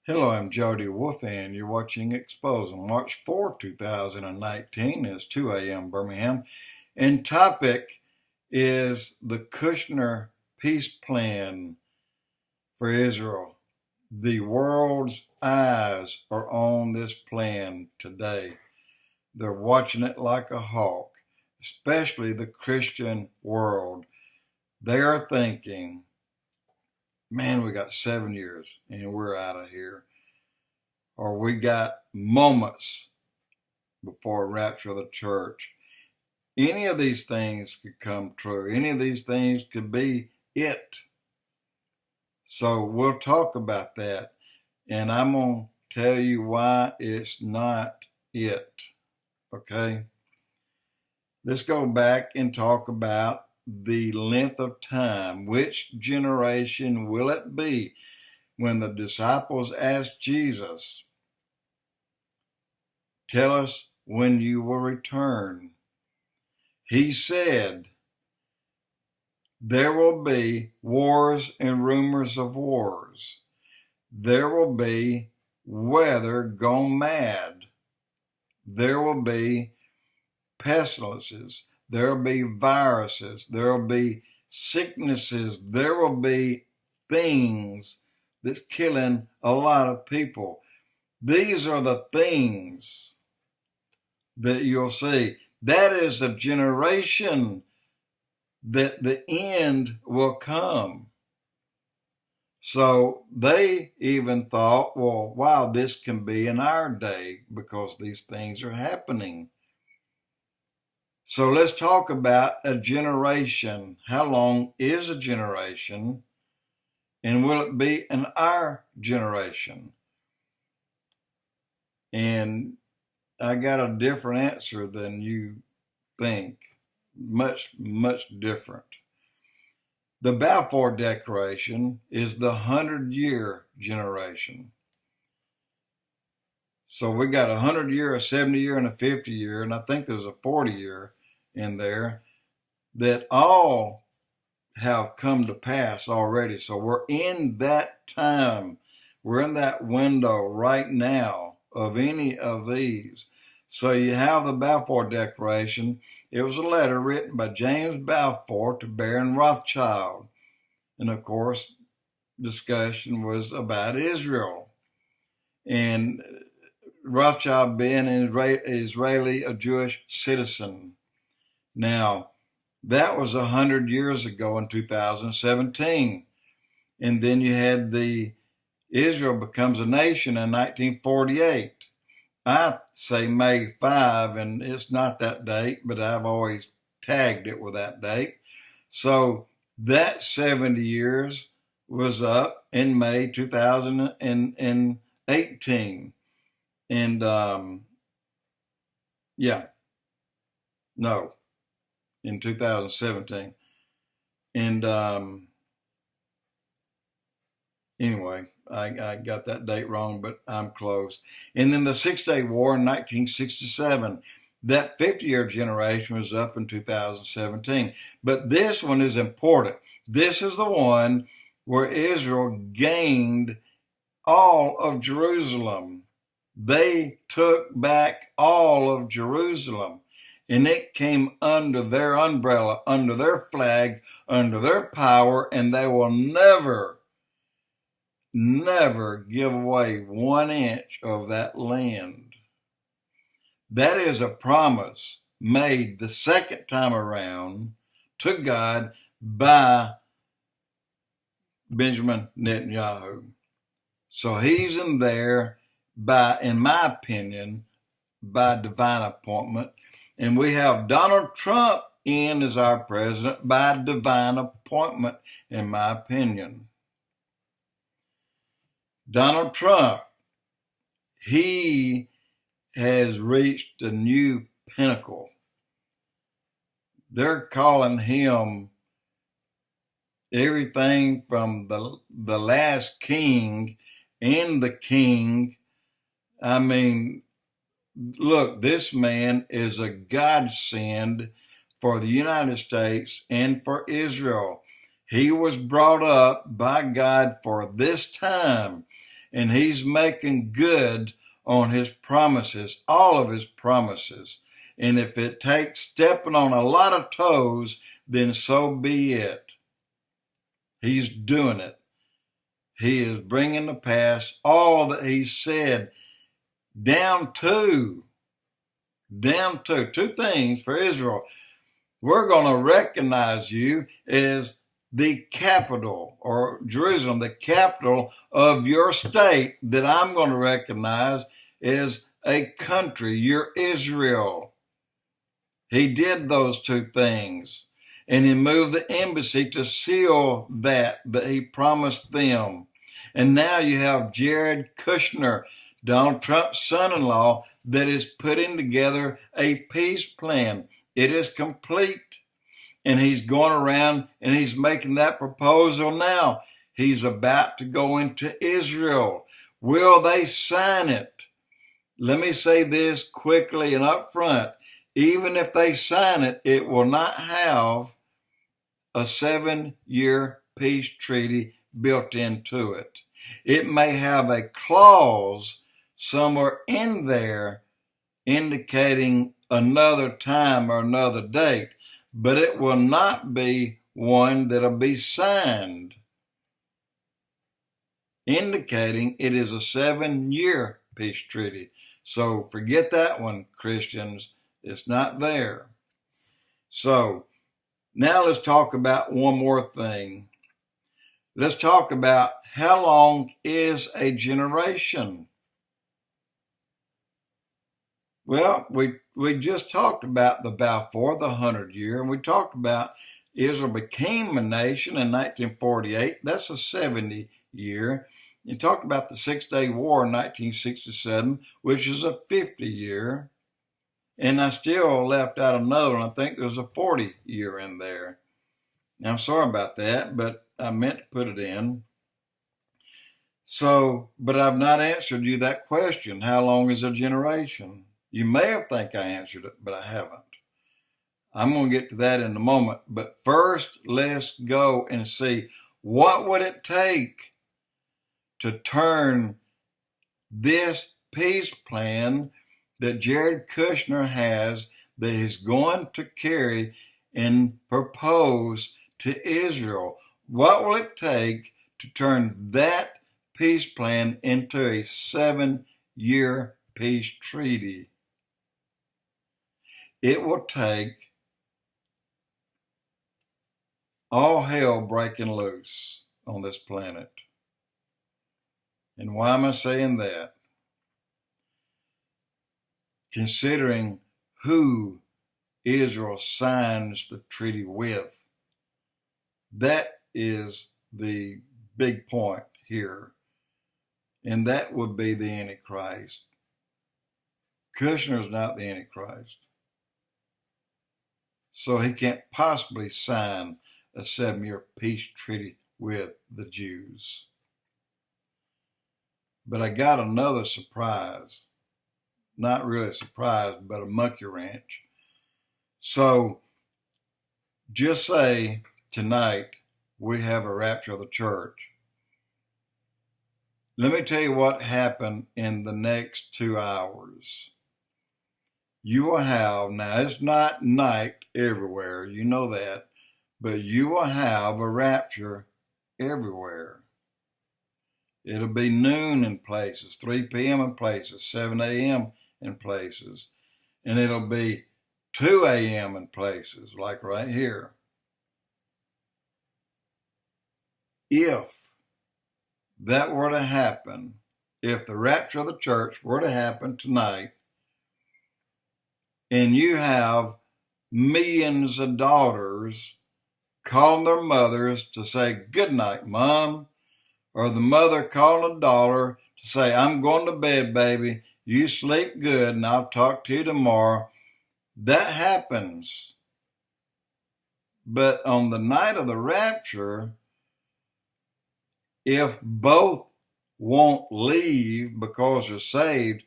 Hello, I'm Jody Wolf, and you're watching Expoz on March 4, 2019. It's 2 a.m. Birmingham, and topic is the Kushner peace plan for Israel. The world's eyes are on this plan today. They're watching it like a hawk, especially the Christian world. They are thinking, man, we got 7 years and we're out of here. Or we got moments before rapture of the church. Any of these things could come true. Any of these things could be it. So we'll talk about that. And I'm going to tell you why it's not it. Okay? Let's go back and talk about the length of time. Which generation will it be? When the disciples asked Jesus, tell us when you will return, he said, there will be wars and rumors of wars. There will be weather gone mad. There will be pestilences. There will be viruses. There will be sicknesses. There will be things that's killing a lot of people. These are the things that you'll see. That is the generation that the end will come. So they even thought, well, wow, this can be in our day because these things are happening. So let's talk about a generation. How long is a generation? And will it be in our generation? And I got a different answer than you think. Much, much different. The Balfour Declaration is the 100-year generation. So we got a 100-year, a 70-year, and a 50-year, and I think there's a 40-year in there that all have come to pass already. So we're in that time. We're in that window right now of any of these. So you have the Balfour Declaration. It was a letter written by James Balfour to Baron Rothschild. And of course, discussion was about Israel. And Rothschild being an Israeli, a Jewish citizen. Now, that was 100 years ago in 2017. And then you had the Israel becomes a nation in 1948. I say May 5, and it's not that date, but I've always tagged it with that date. So that 70 years was up in May 2018. And, in 2017. And, anyway, I got that date wrong, but I'm close. And then the Six-Day War in 1967. That 50-year generation was up in 2017. But this one is important. This is the one where Israel gained all of Jerusalem. They took back all of Jerusalem. And it came under their umbrella, under their flag, under their power, and they will never give away 1 inch of that land. That is a promise made the second time around to God by Benjamin Netanyahu. So he's in there by, in my opinion, by divine appointment. And we have Donald Trump in as our president by divine appointment, in my opinion. Donald Trump, he has reached a new pinnacle. They're calling him everything from the last king and the king. I mean, look, this man is a godsend for the United States and for Israel. He was brought up by God for this time. and he's making good on his promises, all of his promises. And if it takes stepping on a lot of toes, then so be it. He's doing it. He is bringing to pass all that he said, down to two things for Israel. We're going to recognize you as the capital, or Jerusalem, the capital of your state, that I'm going to recognize as a country. You're Israel. He did those two things. And he moved the embassy to seal that he promised them. And now you have Jared Kushner, Donald Trump's son-in-law, that is putting together a peace plan. It is complete. And he's going around and he's making that proposal now. He's about to go into Israel. Will they sign it? Let me say this quickly and up front. Even if they sign it, it will not have a 7-year peace treaty built into it. It may have a clause somewhere in there indicating another time or another date, but it will not be one that'll be signed, indicating it is a 7-year peace treaty. So forget that one, Christians. It's not there. So now let's talk about one more thing. Let's talk about how long is a generation. Well, we just talked about the Balfour, the 100-year, and we talked about Israel became a nation in 1948. That's a 70-year. You talked about the Six-Day War in 1967, which is a 50-year. And I still left out another one. I think there's a 40-year in there. Now, I'm sorry about that, but I meant to put it in. So, but I've not answered you that question. How long is a generation? You may have think I answered it, but I haven't. I'm going to get to that in a moment. But first, let's go and see what would it take to turn this peace plan that Jared Kushner has, that he's going to carry and propose to Israel. What will it take to turn that peace plan into a 7-year peace treaty? It will take all hell breaking loose on this planet. And why am I saying that? Considering who Israel signs the treaty with. That is the big point here. And that would be the Antichrist. Kushner is not the Antichrist. So he can't possibly sign a 7-year peace treaty with the Jews. But I got another surprise. Not really a surprise, but a monkey wrench. So just say tonight we have a rapture of the church. Let me tell you what happened in the next 2 hours. You will have, now it's not night everywhere, you know that, but you will have a rapture everywhere. It'll be noon in places, 3 p.m. in places, 7 a.m. in places, and it'll be 2 a.m. in places, like right here. If that were to happen, if the rapture of the church were to happen tonight, and you have millions of daughters calling their mothers to say, "Good night, Mom," or the mother calling the daughter to say, "I'm going to bed, baby. You sleep good and I'll talk to you tomorrow." That happens. But on the night of the rapture, if both won't leave because they're saved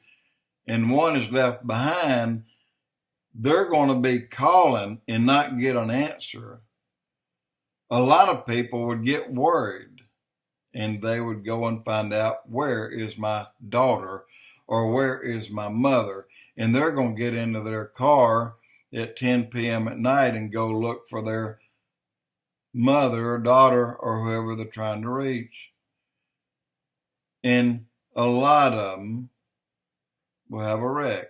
and one is left behind, they're going to be calling and not get an answer. A lot of people would get worried and they would go and find out, where is my daughter, or where is my mother? And they're going to get into their car at 10 p.m. at night and go look for their mother or daughter or whoever they're trying to reach. And a lot of them will have a wreck.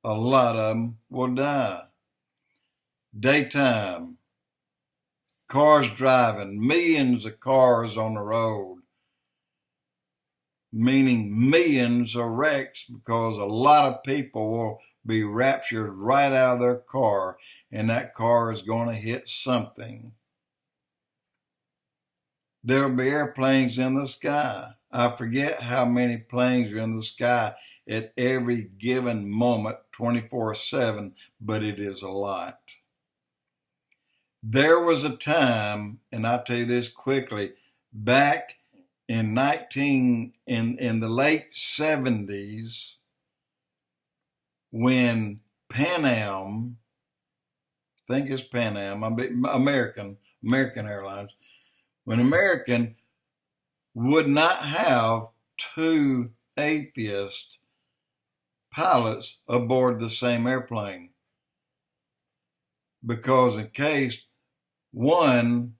A lot of them will die. Daytime, cars driving, millions of cars on the road, meaning millions of wrecks, because a lot of people will be raptured right out of their car, and that car is going to hit something. There will be airplanes in the sky. I forget how many planes are in the sky at every given moment, 24/7, but it is a lot. There was a time, and I'll tell you this quickly, back in the late 70s, when Pan Am, I think it's Pan Am, American Airlines, when American would not have two atheist pilots aboard the same airplane, because in case one,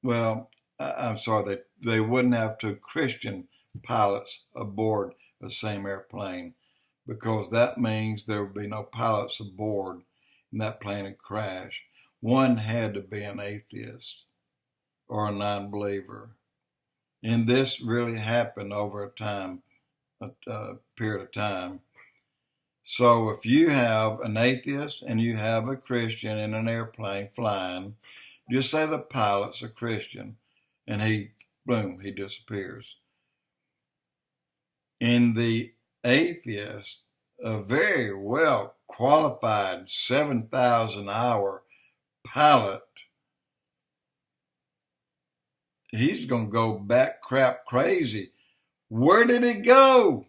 well, I'm sorry, they wouldn't have two Christian pilots aboard the same airplane, because that means there would be no pilots aboard and that plane would crash. One had to be an atheist or a non-believer. And this really happened over a period of time. So if you have an atheist and you have a Christian in an airplane flying, just say the pilot's a Christian, and he disappears. And the atheist, a very well qualified 7,000-hour pilot, he's going to go back crap crazy. Where did he go?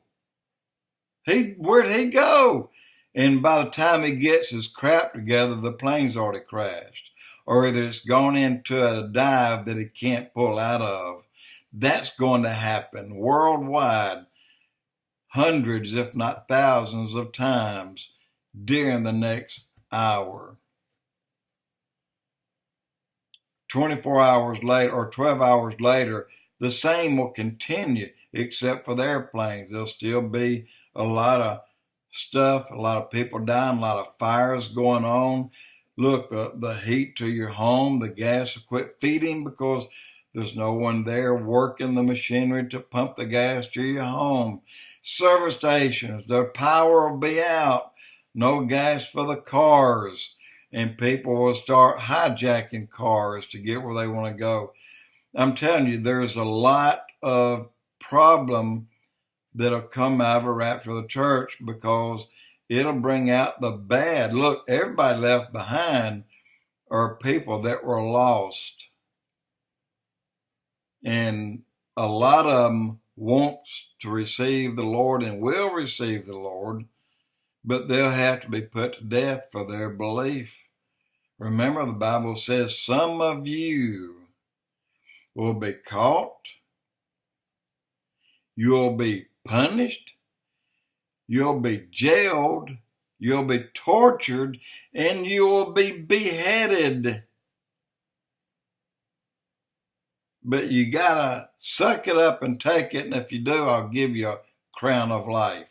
Where'd he go? And by the time he gets his crap together, the plane's already crashed. Or either it's gone into a dive that he can't pull out of. That's going to happen worldwide hundreds, if not thousands of times during the next hour. 24 hours later or 12 hours later, the same will continue, except for the airplanes. There'll still be a lot of stuff, a lot of people dying, a lot of fires going on. Look, the heat to your home, the gas will quit feeding because there's no one there working the machinery to pump the gas to your home. Service stations, their power will be out. No gas for the cars. And people will start hijacking cars to get where they want to go. I'm telling you, there's a lot of problem that'll come out of a rapture of the church, because it'll bring out the bad. Look, everybody left behind are people that were lost. And a lot of them wants to receive the Lord and will receive the Lord, but they'll have to be put to death for their belief. Remember, the Bible says some of you will be caught, you'll be punished, you'll be jailed, you'll be tortured, and you will be beheaded. But you gotta suck it up and take it, and if you do, I'll give you a crown of life.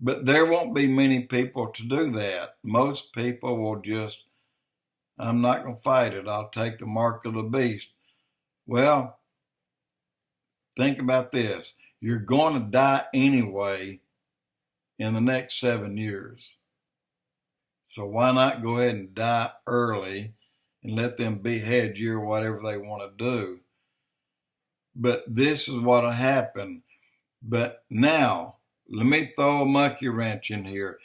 But there won't be many people to do that. Most people will just, I'm not going to fight it. I'll take the mark of the beast. Well, think about this. You're going to die anyway in the next 7 years. So why not go ahead and die early and let them behead you or whatever they want to do? But this is what will happen. But now, let me throw a monkey wrench in here.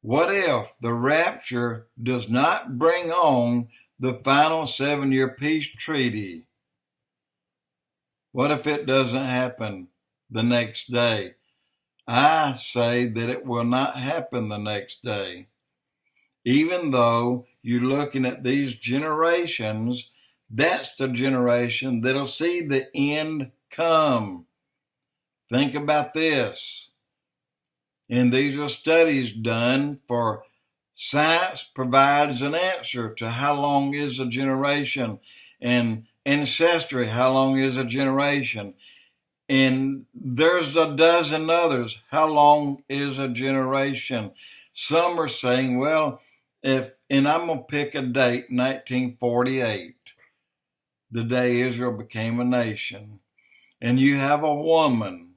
What if the rapture does not bring on the final 7-year peace treaty? What if it doesn't happen the next day? I say that it will not happen the next day. Even though you're looking at these generations, that's the generation that'll see the end come. Think about this. And these are studies done for science provides an answer to how long is a generation, and ancestry, how long is a generation. And there's a dozen others. How long is a generation? Some are saying, well, and I'm going to pick a date, 1948, the day Israel became a nation. And you have a woman.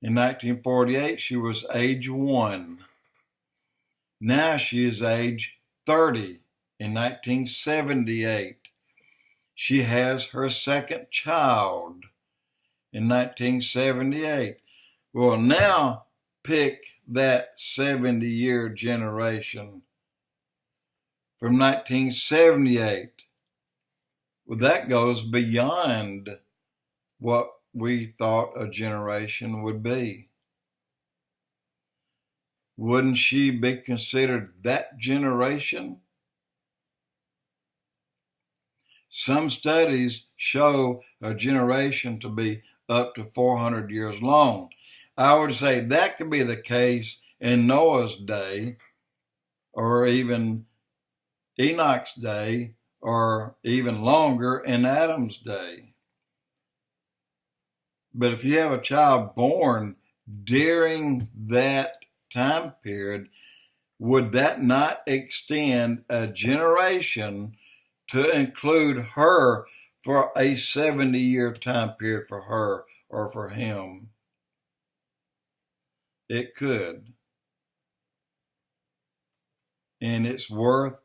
In 1948, she was age 1. Now she is age 30 in 1978. She has her second child in 1978. Well, now pick that 70-year generation from 1978. Well, that goes beyond what we thought a generation would be. Wouldn't she be considered that generation? Some studies show a generation to be up to 400 years long. I would say that could be the case in Noah's day, or even Enoch's day, or even longer in Adam's day. But if you have a child born during that time period, would that not extend a generation to include her for a 70-year time period for her or for him? It could. And it's worth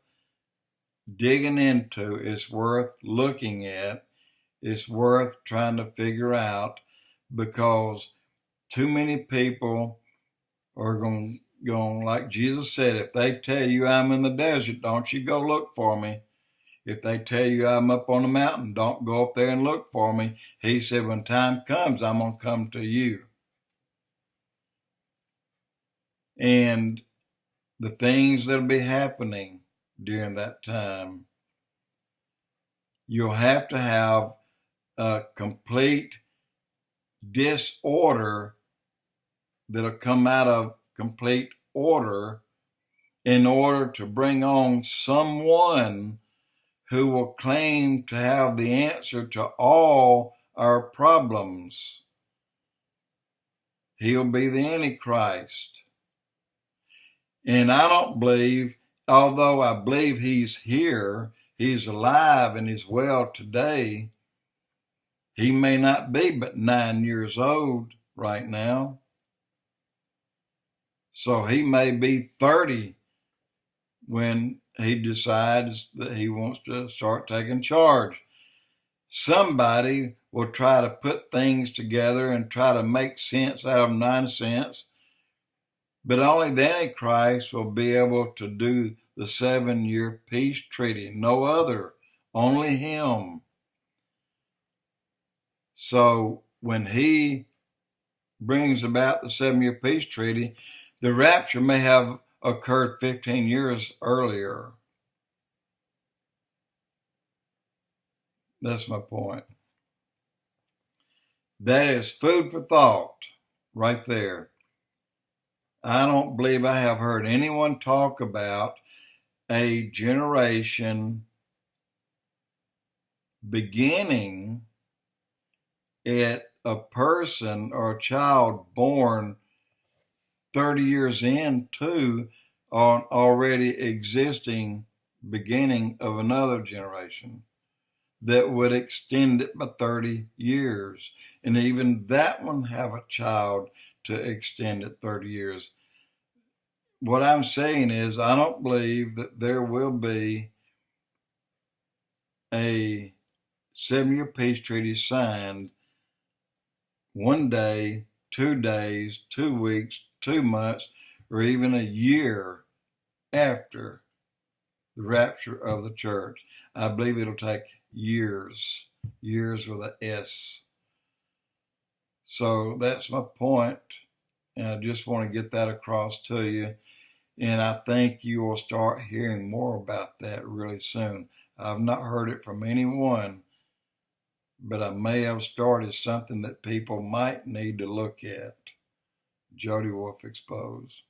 digging into. It's worth looking at. It's worth trying to figure out, because too many people are going, like Jesus said, if they tell you I'm in the desert, don't you go look for me. If they tell you I'm up on the mountain, don't go up there and look for me. He said, when time comes, I'm going to come to you. And the things that'll be happening during that time, you'll have to have a complete disorder that'll come out of complete order in order to bring on someone who will claim to have the answer to all our problems. He'll be the Antichrist. And I don't believe, although I believe he's here, he's alive and he's well today, he may not be but 9 years old right now. So he may be 30 when he decides that he wants to start taking charge. Somebody will try to put things together and try to make sense out of nonsense, but only the Antichrist will be able to do the 7-year peace treaty. No other, only him. So when he brings about the 7-year peace treaty, the rapture may have occurred 15 years earlier. That's my point. That is food for thought right there. I don't believe I have heard anyone talk about a generation beginning at a person or a child born 30 years into an already existing beginning of another generation that would extend it by 30 years. And even that one have a child to extend it 30 years. What I'm saying is, I don't believe that there will be a 7-year peace treaty signed 1 day, 2 days, 2 weeks, 2 months, or even a year after the rapture of the church. I believe it'll take years with an S. So that's my point, and I just want to get that across to you. And I think you will start hearing more about that really soon. I've not heard it from anyone, but I may have started something that people might need to look at. Jody Wolf Expoz.